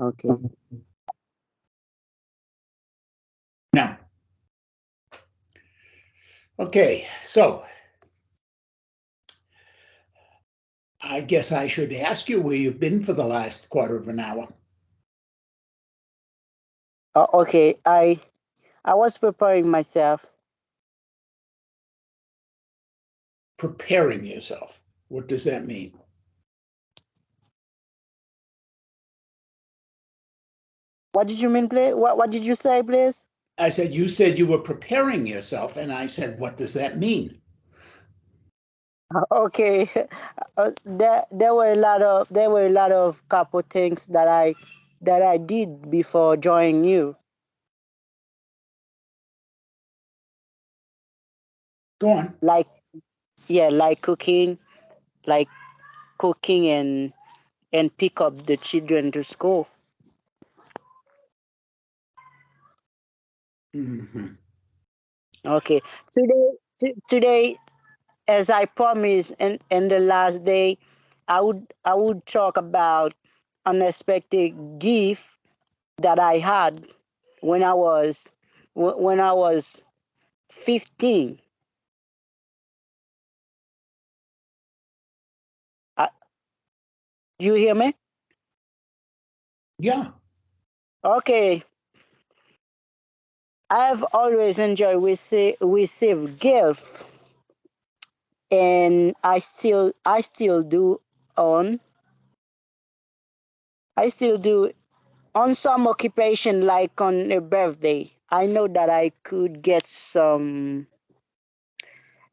Okay. Now, okay, so I guess I should ask you where you've been for the last quarter of an hour. Okay. I was preparing myself. Preparing yourself. What does that mean? What did you mean, please? What did you say, please? I said, you said you were preparing yourself, and I said, what does that mean? Okay. There were a lot of couple things that I did before joining you. Go on. Like, yeah, like cooking and pick up the children to school. Mm-hmm. Okay. Today, as I promised, in the last day, I would talk about unexpected gift that I had when I was 15. Uh, you hear me? Yeah. Okay. I've always enjoyed receive gifts, and I still do on I still do on some occupation, like on a birthday. I know that I could get some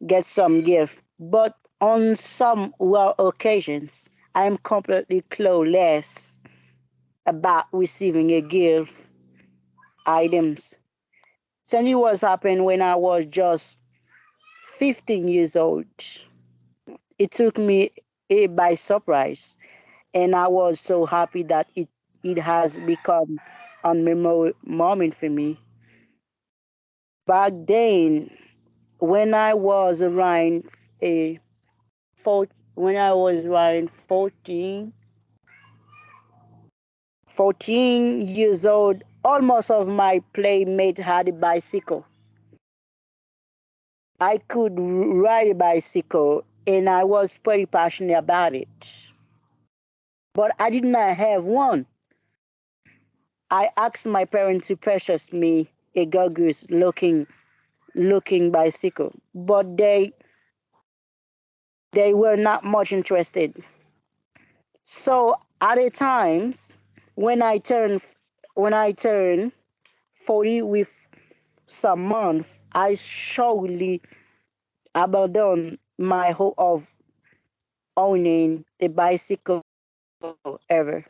gift, but on some rare occasions, I'm completely clueless about receiving a gift items. Since it was happened when I was just 15 years old, it took me by surprise, and I was so happy that it has become a memorable moment for me. Back then, when I was around a when I was around 14 years old, almost of my playmates had a bicycle. I could ride a bicycle, and I was pretty passionate about it. But I did not have one. I asked my parents to purchase me a gorgeous looking bicycle, but they were not much interested. So at the times when I turned when I turned 40 with some months, I surely abandoned my hope of owning a bicycle ever.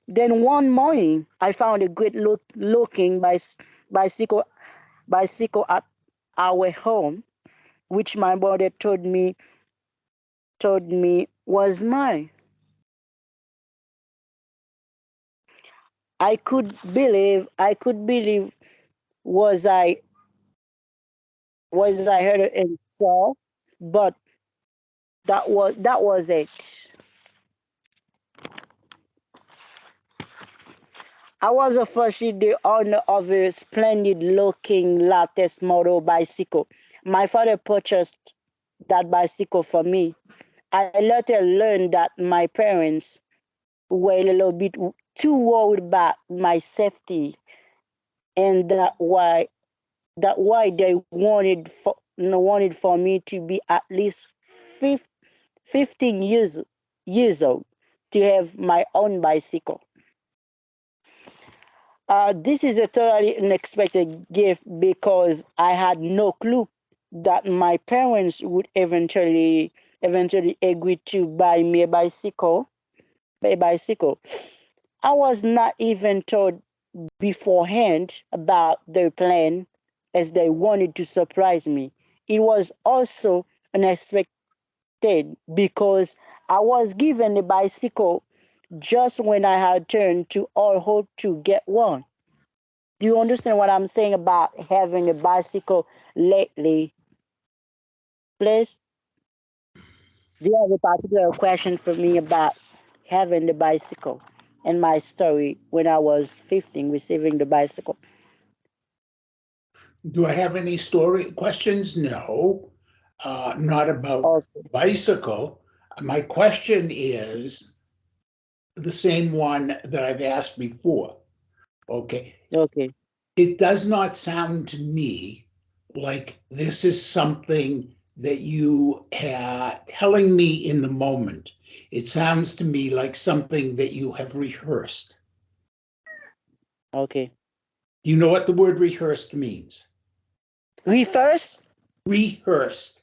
Then one morning, I found a great looking bicycle bicycle at our home, which my mother told me was mine. I could believe was I was I heard it and saw, but that was it. I was officially the owner of a splendid looking latest model bicycle. My father purchased that bicycle for me. I later learned that my parents were a little bit too worried about my safety, and that why they wanted for me to be at least 15 years old to have my own bicycle. This is a totally unexpected gift because I had no clue that my parents would eventually agree to buy me a bicycle. I was not even told beforehand about their plan, as they wanted to surprise me. It was also unexpected because I was given a bicycle just when I had turned to all hope to get one. Do you understand what I'm saying about having a bicycle lately? Please, do you have a particular question for me about having the bicycle? in my story when I was 15 receiving the bicycle. Do I have any story questions? No, not about Okay. bicycle. My question is the same one that I've asked before. Okay. Okay. It does not sound to me like this is something that you are telling me in the moment. It sounds to me like something that you have rehearsed. Okay. Do you know what the word rehearsed means? Reverse? Rehearsed.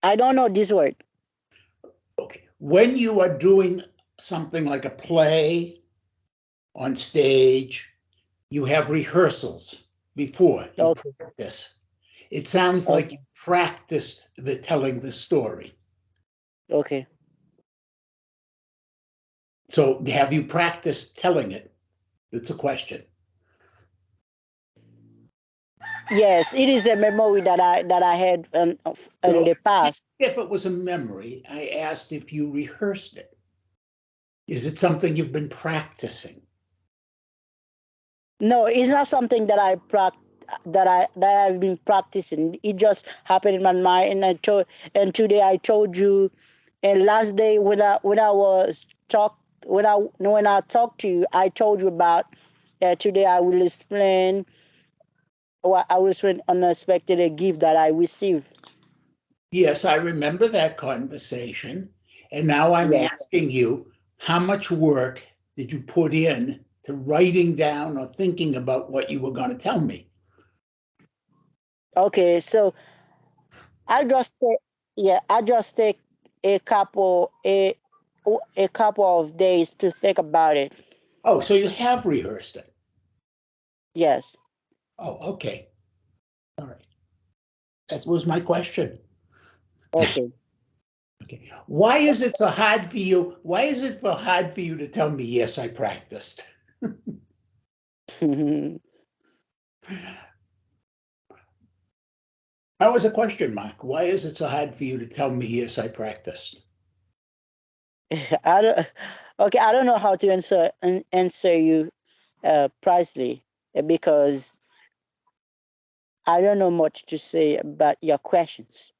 I don't know this word. Okay. When you are doing something like a play on stage, you have rehearsals before you Okay. practice. It sounds like you Okay. practiced telling the story. Okay. So have you practiced telling it? It's a question. Yes, it is a memory that I had in So the past. if it was a memory, I asked if you rehearsed it. Is it something you've been practicing? No, it's not something that that I've been practicing. It just happened in my mind, and today I told you, and last day when I was talk when I talked to you, I told you about. Today I will explain what I will explain unexpected a gift that I received. Yes, I remember that conversation. And now I'm Yes. asking you, how much work did you put in to writing down or thinking about what you were going to tell me? Okay, so I just take I just take a couple a couple of days to think about it. Oh, so you have rehearsed it. Yes. Oh, okay. All right. That was my question. Okay. Okay. Why is it so hard for you? Why is it so hard for you to tell me, yes, I practiced? That was a question mark. Why is it so hard for you to tell me, yes, I practiced? I don't. Okay, I don't know how to answer you, Presley, because I don't know much to say about your questions.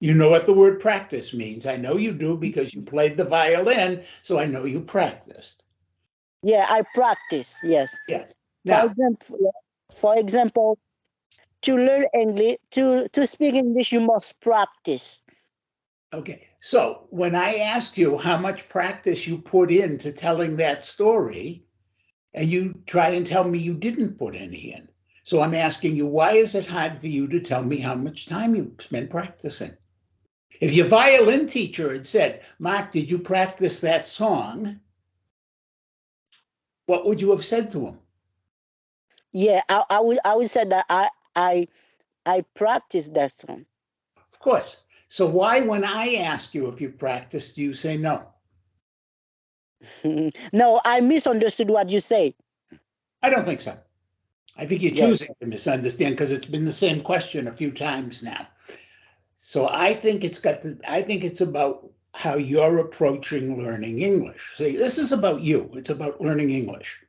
You know what the word practice means. I know you do because you played the violin, so I know you practiced. Yeah, I practice. Yes. Yes. For Now, example, for example, to learn English, to speak English, you must practice. okay. So when I asked you how much practice you put into telling that story, and you tried and tell me you didn't put any in. So I'm asking you, why is it hard for you to tell me how much time you spent practicing? If your violin teacher had said, Mark, did you practice that song? What would you have said to him? Yeah, I would say that I practice that song. Of course. So why, when I ask you if you practiced, do you say no? No, I misunderstood what you say. I don't think so. I think you're Yes. choosing to misunderstand because it's been the same question a few times now. So I think I think it's about how you're approaching learning English. See, this is about you. It's about learning English.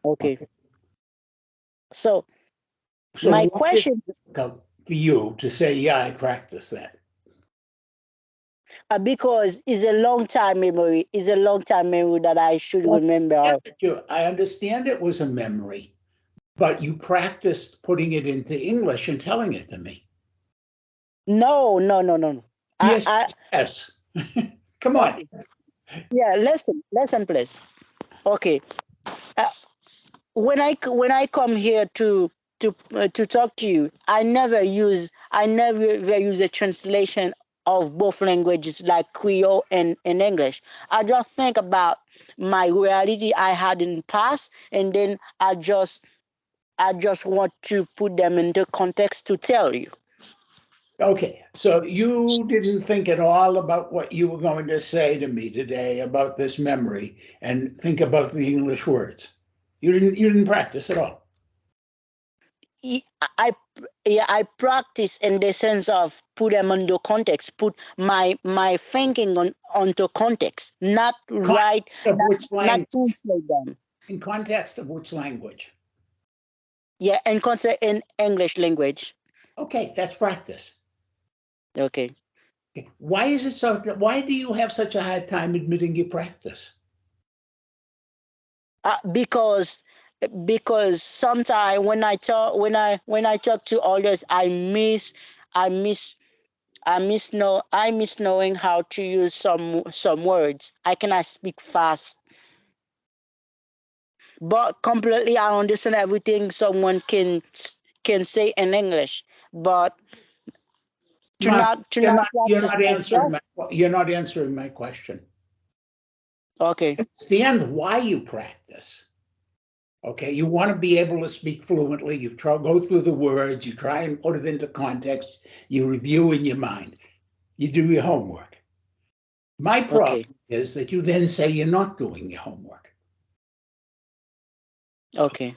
Okay. So So my what is question, it difficult for you to say, yeah, I practice that? because it's a long time memory. It's a long time memory that I should remember. I understand it was a memory, but you practiced putting it into English and telling it to me. No, no, no, no, no. Yes, I yes. Come on. okay. Yeah, listen, please. Okay. Uh, when I come here to talk to you, I never use a translation of both languages like Creole and English. I just think about my reality I had in the past, and then I just want to put them into context to tell you. Okay, so you didn't think at all about what you were going to say to me today about this memory and think about the English words. You didn't practice at all. I yeah, I practice in the sense of put them into context, put my thinking onto context, not write, Context of which not language? translate them. In context of which language? Yeah, and concept in English language. Okay, that's practice. Okay. Okay. Why is it so? Why do you have such a hard time admitting you practice? Because sometimes when I talk to others, I miss I miss knowing how to use some words. I cannot speak fast, but completely I understand everything someone can say in English. But Mark, to not practice myself. you're not answering my question. Okay. Understand why you practice. Okay, you want to be able to speak fluently. You go through the words, you try and put it into context, you review in your mind, you do your homework. My problem Okay. is that you then say you're not doing your homework. Okay.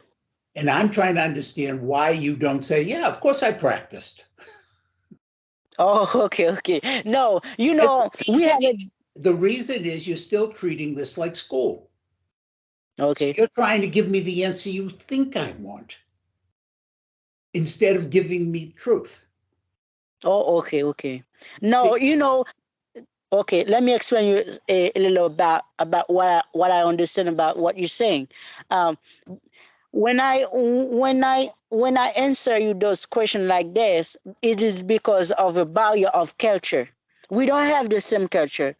And I'm trying to understand why you don't say, yeah, of course I practiced. Oh, okay, okay. No, we have it. The reason is you're still treating this like school. So Okay. you're trying to give me the answer you think I want instead of giving me truth. Oh, okay, okay. No, okay. Let me explain you a little about what I understand about what you're saying. Um, when I answer you those questions like this, it is because of a barrier of culture. We don't have the same culture.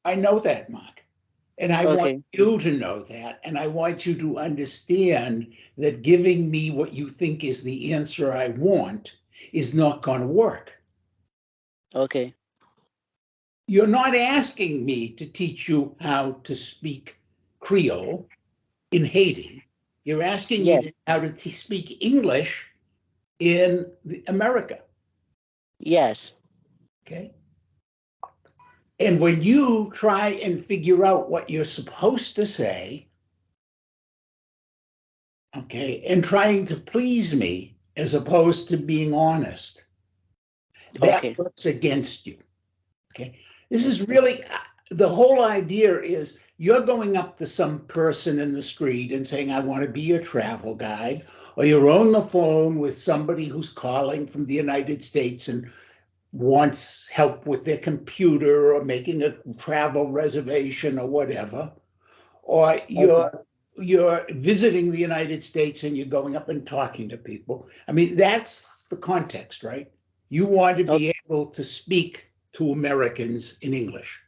I know that, Mark. And I want Okay. you to know that. And I want you to understand that giving me what you think is the answer I want is not going to work. Okay. You're not asking me to teach you how to speak Creole in Haiti. You're asking me Yes. how to speak English in America. Yes. Okay. And when you try and figure out what you're supposed to say, okay, and trying to please me as opposed to being honest, that Okay. works against you. Okay. This is really the whole idea is you're going up to some person in the street and saying, I want to be your travel guide, or you're on the phone with somebody who's calling from the United States and wants help with their computer or making a travel reservation or whatever, or Okay. you're visiting the United States and you're going up and talking to people. I mean, that's the context, right? You want to Okay. be able to speak to Americans in English.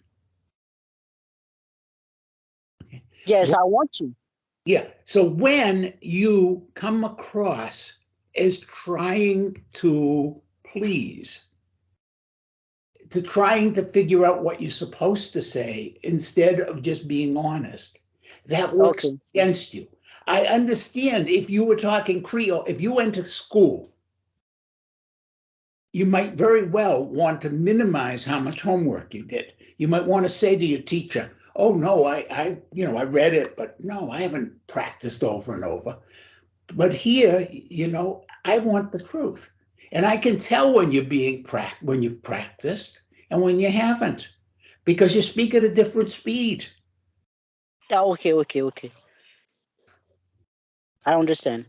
Yes, I want to. Yeah. So when you come across as trying to please, to trying to figure out what you're supposed to say instead of just being honest, that works Okay. against you. I understand if you were talking Creole, if you went to school, you might very well want to minimize how much homework you did. You might want to say to your teacher, "Oh no, I read it, but no, I haven't practiced over and over." But here, I want the truth, and I can tell when when you've practiced and when you haven't, because you speak at a different speed. Yeah, okay, okay, okay. I understand.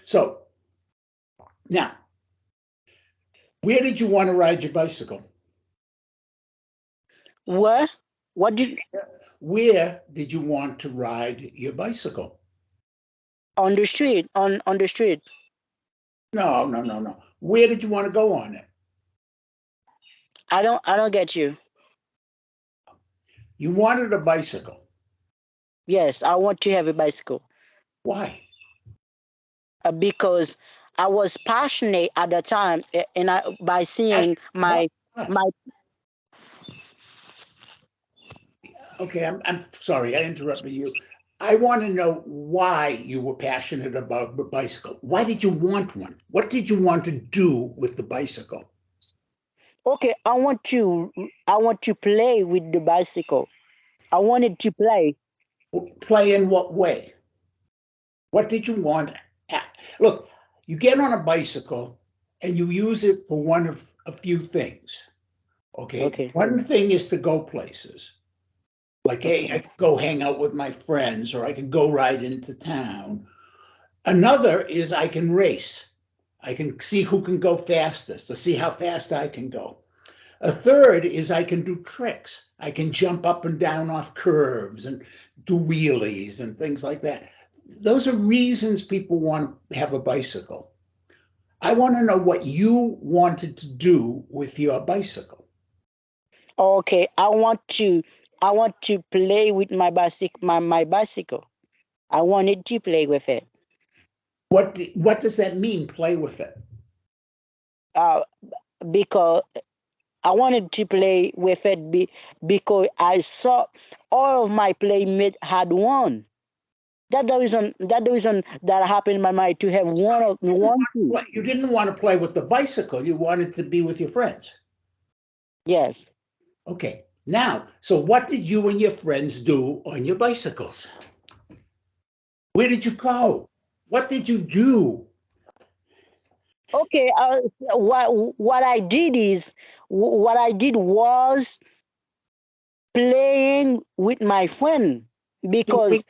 So now, where did you want to ride your bicycle? Where? What do you, Where did you want to ride your bicycle? on the street? On the street. No, no, no, no. Where did you want to go on it? I don't get you. You wanted a bicycle. Yes, I want to have a bicycle. Why? Because I was passionate at the time, and I by seeing What? my Okay, I'm sorry, I interrupted you. I want to know why you were passionate about the bicycle. Why did you want one? What did you want to do with the bicycle? okay. I want to play with the bicycle. I wanted to play. Play in what way? What did you want? Look, you get on a bicycle and you use it for one of a few things. Okay. One thing is to go places. Like, hey, I could go hang out with my friends, or I could go ride into town. Another is I can race. I can see who can go fastest, to see how fast I can go. A third is I can do tricks. I can jump up and down off curbs and do wheelies and things like that. Those are reasons people want to have a bicycle. I want to know what you wanted to do with your bicycle. Okay, I want to play with my bicycle. My bicycle. I wanted to play with it. What does that mean? Play with it? Because I wanted to play with it because I saw all of my playmates had one. That's the reason that happened in my mind, to have one. You didn't want to play with the bicycle. You wanted to be with your friends. Yes. Okay. Now, so what did you and your friends do on your bicycles? Where did you go? What did you do? Okay. What I did was playing with my friend. Because doing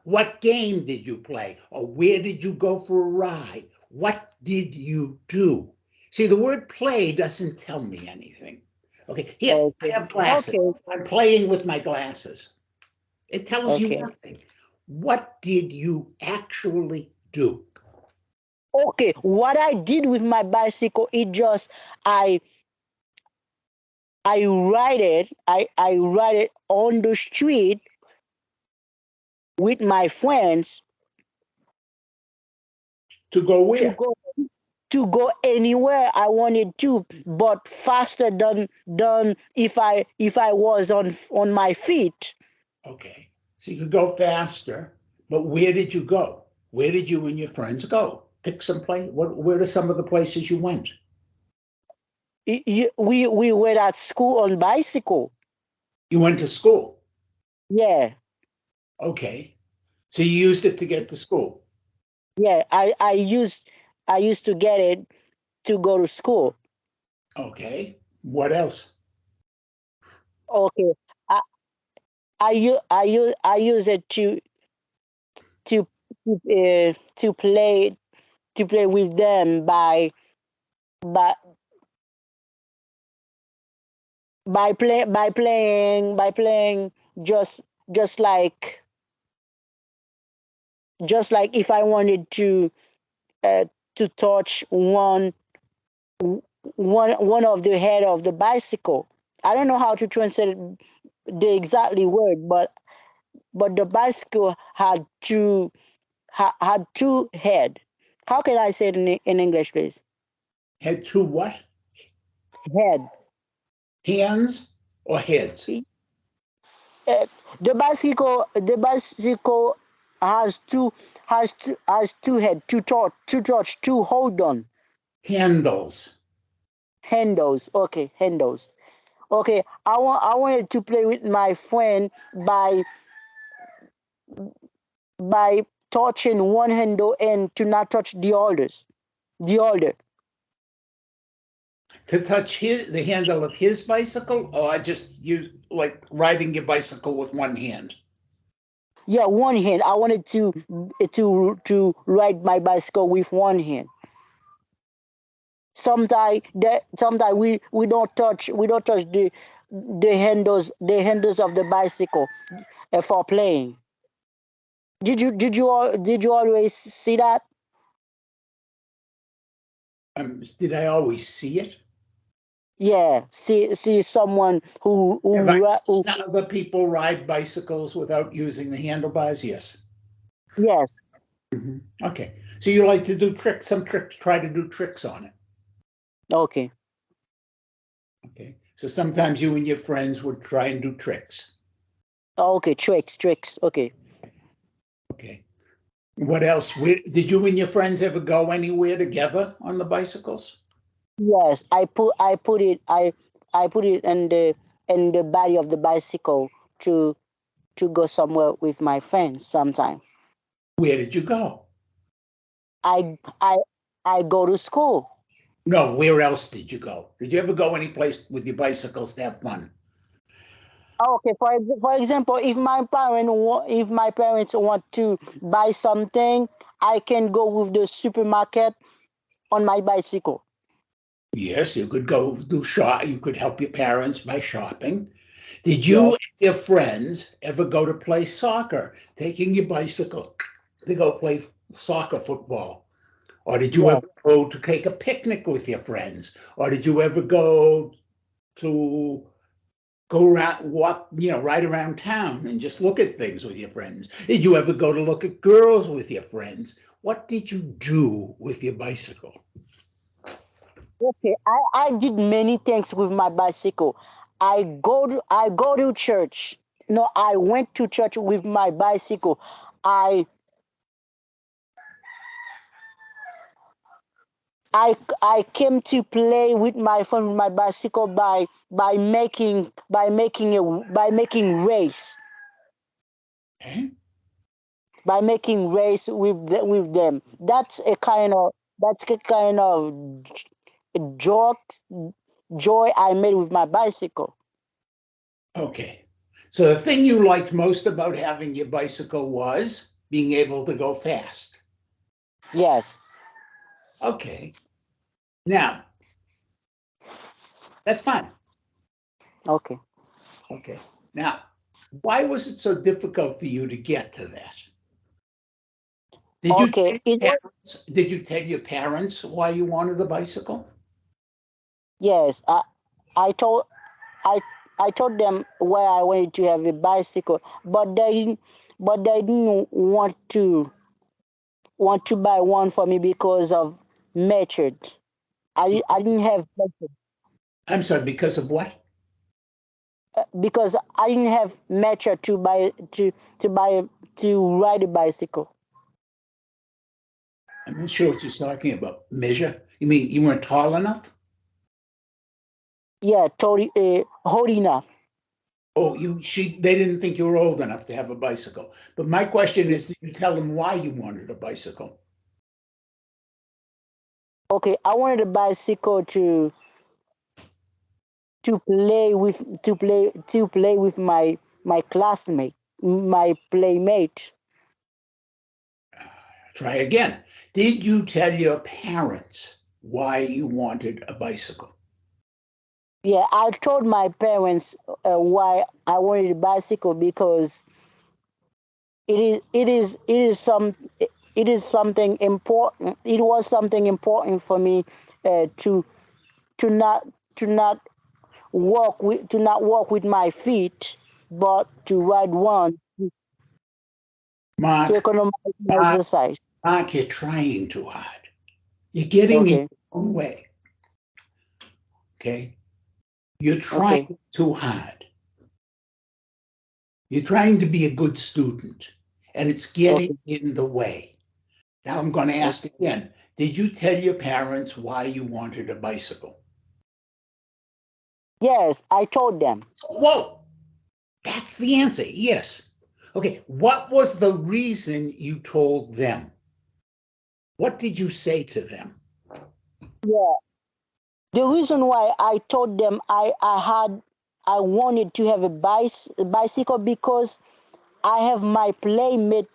what game did you play, or where did you go for a ride? What did you do? See, the word play doesn't tell me anything. Okay, here, I have glasses. Okay. I'm playing with my glasses. It tells you nothing. What did you actually do? Okay, what I did with my bicycle, it just I ride it. I ride it on the street with my friends. To go where? To go anywhere I wanted to, but faster than if I was on my feet. Okay, so you could go faster, but where did you go? Where did you and your friends go? Pick some place. Where are some of the places you went? We were at school on bicycle. You went to school? Yeah. Okay. So you used it to get to school? Yeah, I used to get it to go to school. Okay. What else? Okay. I use it to to play with them by by playing just like if I wanted to touch one of the head of the bicycle. I don't know how to translate the exactly word, but the bicycle had two head. How can I say it in English, please? Had two what? Head. Hands or heads? The bicycle has two head, two hold on. Handles. Handles. Okay, handles. Okay, I wanted to play with my friend by touching one handle and to not touch the others. The other. To touch the handle of his bicycle, or I just use like riding your bicycle with one hand? Yeah, one hand. I wanted to ride my bicycle with one hand. Sometimes we don't touch the handles of the bicycle for playing. Did you always see that? Did I always see it? Yeah, see someone who Have I seen other people ride bicycles without using the handlebars? Yes. Yes. Mm-hmm. Okay, so you like to do tricks, try to do tricks on it. Okay. Okay, so sometimes you and your friends would try and do tricks. Okay, tricks. Okay. Okay. What else? Did you and your friends ever go anywhere together on the bicycles? Yes, I put it in the body of the bicycle to go somewhere with my friends sometime. Where did you go? I I I go to school. No, where else did you go? Did you ever go any place with your bicycles to have fun? Okay, for example, if my parents want to buy something, I can go with the supermarket on my bicycle. Yes, you could go do shop. You could help your parents by shopping. Did you Yes, and your friends ever go to play soccer, taking your bicycle to go play soccer football? Or did you ever yes. go to take a picnic with your friends? Or did you ever go to go around, walk, right around town and just look at things with your friends? Did you ever go to look at girls with your friends? What did you do with your bicycle? Okay, I did many things with my bicycle. I go to church. No, I went to church with my bicycle. I I came to play with my friend with my bicycle by making race Okay. with them. That's a kind of joy joy I made with my bicycle. Okay. So the thing you liked most about having your bicycle was being able to go fast. Yes. Okay. Now, that's fine. Okay. Okay. Now, why was it so difficult for you to get to that? Did you Okay. tell your parents, did you tell your parents why you wanted the bicycle? Yes. I told I I told them why I wanted to have a bicycle, but they didn't want to buy one for me because of method. I didn't have method I'm sorry, because of what? because I didn't have method to buy to ride a bicycle. I'm not sure what you're talking about. Measure? You mean you weren't tall enough? Yeah, totally old enough. Oh, they didn't think you were old enough to have a bicycle. But my question is, did you tell them why you wanted a bicycle? Okay, I wanted a bicycle to play with my classmate, my playmate. Try again. Did you tell your parents why you wanted a bicycle? Yeah, I told my parents why I wanted a bicycle because it is it is something important. It was something important for me to to not to not walk with my feet, but to ride one to Mark, economize my Mark, exercise. Mark, you're trying too hard. You're getting in Okay, your own way. Okay? You're okay, trying too hard. You're trying to be a good student, and it's getting okay, in the way. Now I'm going to ask okay. again. Did you tell your parents why you wanted a bicycle? Yes, I told them. Whoa, that's the answer. Yes. Okay, what was the reason you told them? What did you say to them? Yeah. The reason why I told them I wanted to have a bicycle because I have my playmate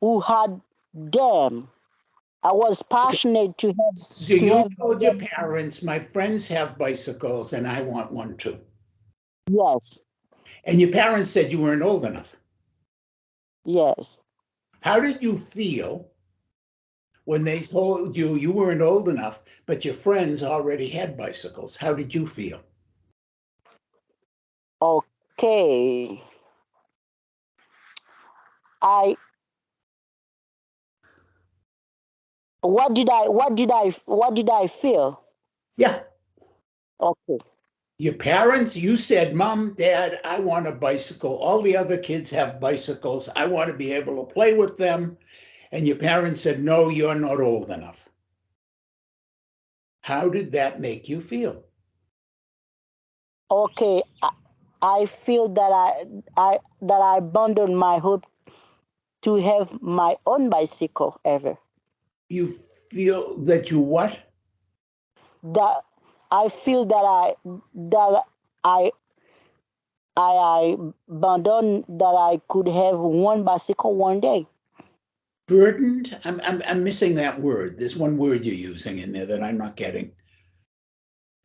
who had them. I was Okay, passionate so to you have told your them. parents, my friends have bicycles and I want one too. Yes, And your parents said you weren't old enough. yes. How did you feel when they told you you weren't old enough, but your friends already had bicycles? How did you feel? Okay. I what did I feel? Yeah. Okay. Your parents, you said, Mom, Dad, I want a bicycle. All the other kids have bicycles. I want to be able to play with them. And your parents said, No, you're not old enough. How did that make you feel? Okay. I feel that I abandoned my hope to have my own bicycle ever. You feel that you what? That I feel that I I abandoned that I could have one bicycle one day. Burdened? I'm missing that word. There's one word you're using in there that I'm not getting.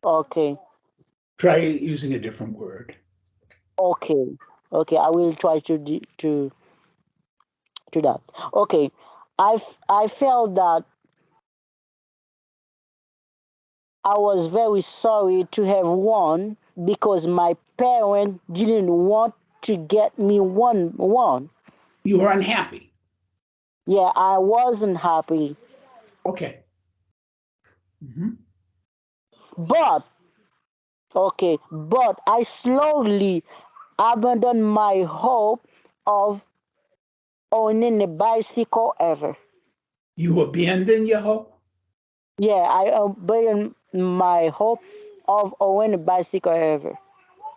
Okay, Try using a different word. okay, okay. I will try to that. Okay, I felt that I was very sorry to have one because my parents didn't want to get me one. You were unhappy. Yeah, I wasn't happy. Okay. Mhm. But okay, but I slowly abandoned my hope of owning a bicycle ever. You abandoned your hope? Yeah, I abandoned my hope of owning a bicycle ever.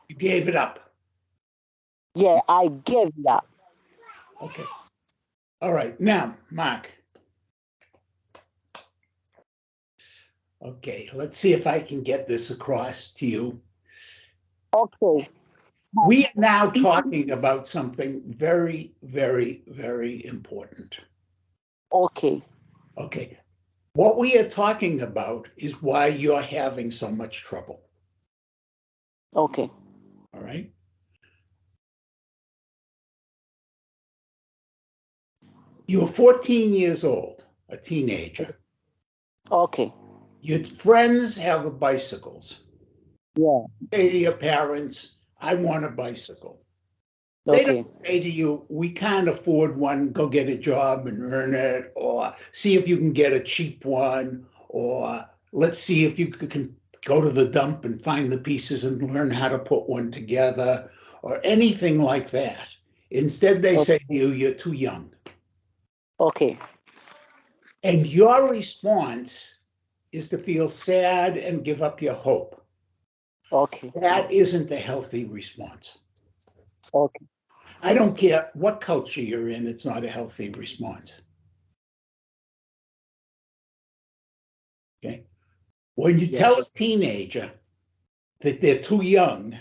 You gave it up. Yeah, I gave that. Okay. All right. Now, Mark. Okay, let's see if I can get this across to you. Okay, We are now talking about something very, very, very important. okay, Okay. What we are talking about is why you're having so much trouble. okay, All right. You're 14 years old, a teenager. okay. Your friends have bicycles. Yeah, Say to your parents, I want a bicycle. They okay, don't say to you, we can't afford one, go get a job and earn it, or see if you can get a cheap one, or let's see if you can go to the dump and find the pieces and learn how to put one together, or anything like that. Instead, they say to you, you're too young. okay, And your response is to feel sad and give up your hope. okay, That isn't a healthy response. okay. I don't care what culture you're in, it's not a healthy response. Okay. When you Yeah, tell a teenager that they're too young,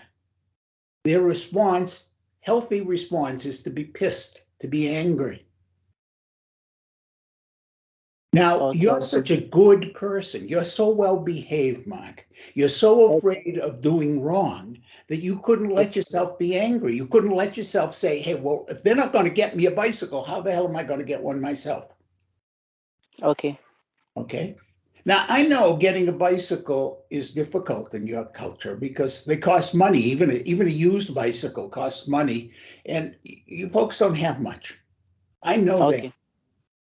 their response, healthy response, is to be pissed, to be angry. Now, you're okay, such a good person. You're so well behaved, Mark. You're so afraid of doing wrong that you couldn't let yourself be angry. You couldn't let yourself say, hey, well, if they're not going to get me a bicycle, how the hell am I going to get one myself? okay, Okay. Now, I know getting a bicycle is difficult in your culture because they cost money. Even a used bicycle costs money, and you folks don't have much. I know that. okay,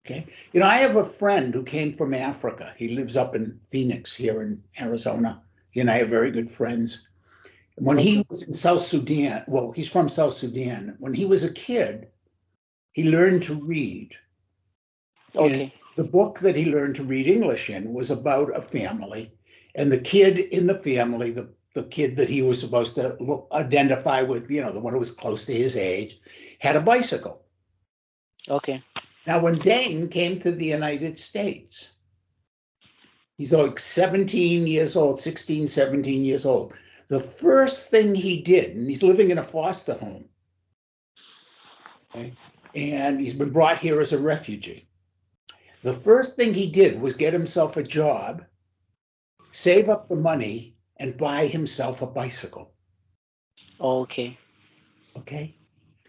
Okay. You know, I have a friend who came from Africa. He lives up in Phoenix here in Arizona. He and I are very good friends. When he okay, was in South Sudan, well, he's from South Sudan. When he was a kid, he learned to read. And okay, the book that he learned to read English in was about a family. And the kid in the family, the kid that he was supposed to identify with, you know, the one who was close to his age, had a bicycle. okay, Now, when Dane came to the United States, he's like 17 years old, 16, 17 years old. The first thing he did, and he's living in a foster home, okay, and he's been brought here as a refugee. The first thing he did was get himself a job, save up the money, and buy himself a bicycle. okay, Okay?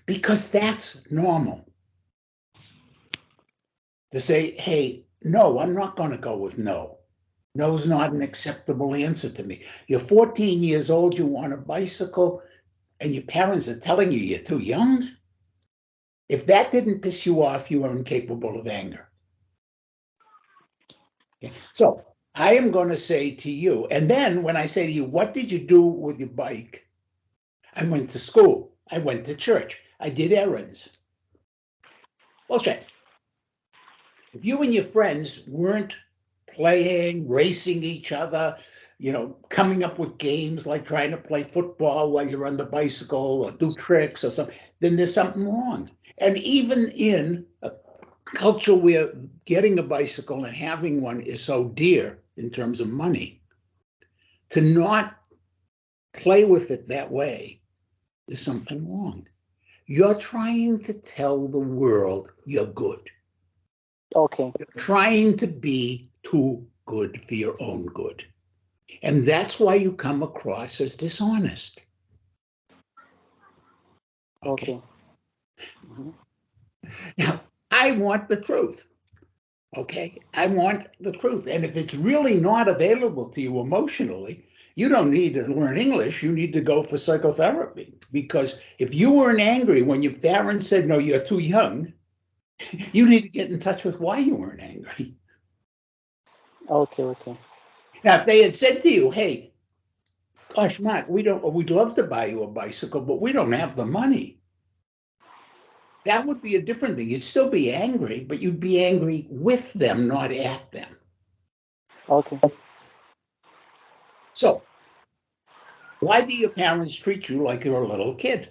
Because that's normal. To say, hey, no, I'm not going to go with no. No's not an acceptable answer to me. You're 14 years old, you want a bicycle, and your parents are telling you you're too young? If that didn't piss you off, you are incapable of anger. Okay? So I am going to say to you, and then when I say to you, what did you do with your bike? I went to school. I went to church. I did errands. Bullshit. If you and your friends weren't playing, racing each other, you know, coming up with games like trying to play football while you're on the bicycle or do tricks or something, then there's something wrong. And even in a culture where getting a bicycle and having one is so dear in terms of money, to not play with it that way is something wrong. You're trying to tell the world you're good. Okay. You're trying to be too good for your own good. And that's why you come across as dishonest. Okay. Now, I want the truth. Okay, I want the truth. And if it's really not available to you emotionally, you don't need to learn English. You need to go for psychotherapy. Because if you weren't angry when your parents said, no, you're too young, you need to get in touch with why you weren't angry. Okay. Now, if they had said to you, hey, gosh, Mark, we'd love to buy you a bicycle, but we don't have the money. That would be a different thing. You'd still be angry, but you'd be angry with them, not at them. Okay. So, why do your parents treat you like you're a little kid?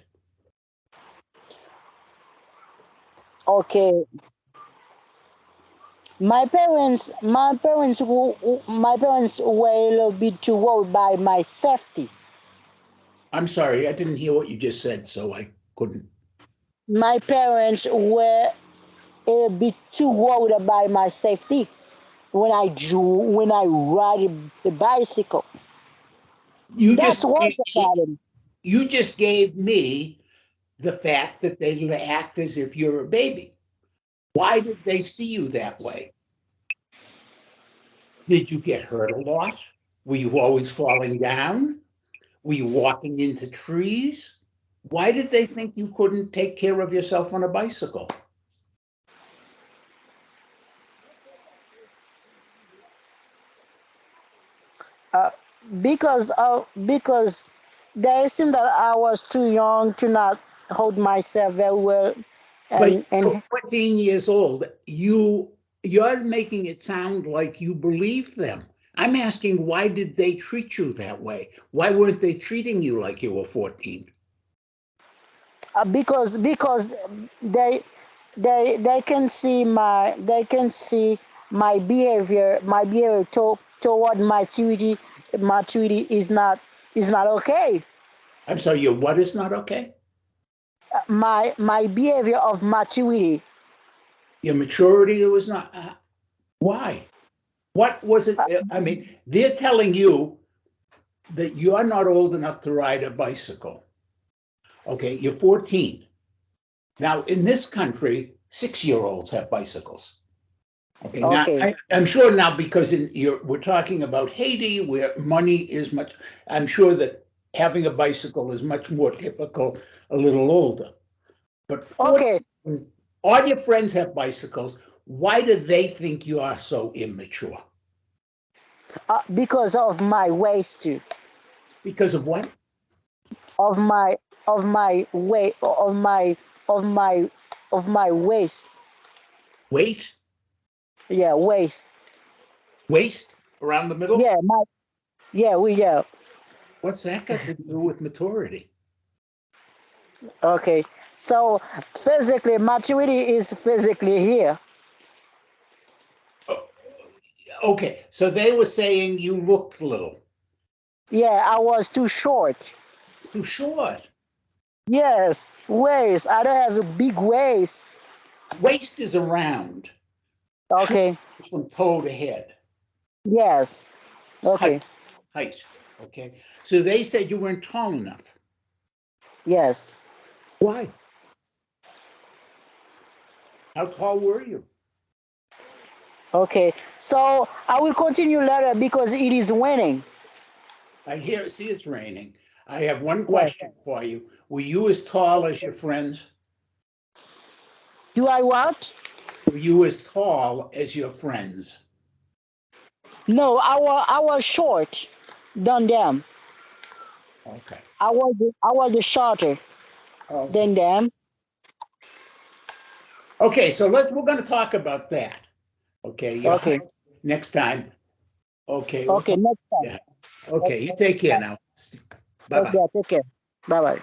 Okay. My parents were a little bit too worried by my safety. I'm sorry, I didn't hear what you just said, so I couldn't. My parents were a bit too worried about my safety when I ride the bicycle. That's what about them. You just gave me the fact that they act as if you're a baby. Why did they see you that way? Did you get hurt a lot? Were you always falling down? Were you walking into trees? Why did they think you couldn't take care of yourself on a bicycle? Because they assumed that I was too young to not hold myself very well, But and 14 years old, you're making it sound like you believe them. I'm asking, why did they treat you that way? Why weren't they treating you like you were 14? because they can see my behavior toward maturity is not okay. I'm sorry, your what is not okay? My behavior of maturity. Your maturity was not. Why? What was it? I mean, they're telling you that you're not old enough to ride a bicycle. Okay, you're 14. Now, in this country, 6-year-olds have bicycles. Okay, now Okay. I'm sure now because we're talking about Haiti, where money is much. I'm sure that having a bicycle is much more typical a little older. But 14, Okay. all your friends have bicycles. Why do they think you are so immature? Because of my waist, Because of what? of my weight, of my waist. Weight? Yeah, waist. Waist around the middle? Yeah, yeah. What's that got to do with maturity? Okay. So physically, maturity is physically here. Okay, so they were saying you looked little. Yeah, I was too short. Too short. Yes, waist. I don't have a big waist. Waist is around. Okay. From toe to head. Yes. Okay. Height. Okay. So they said you weren't tall enough. Yes. Why? How tall were you? Okay. So I will continue later because it is winning. See it's raining. I have one Yes. question for you. Were you as tall as your friends? Do I what? Were you as tall as your friends? No, I was short than them. Okay. I was the shorter than them. Okay, so we're going to talk about that. Okay, your Okay. height next time. Okay, we'll Okay. talk. Next time. Yeah. Okay, you take care now. Bye bye. Okay. Take care. Bye bye.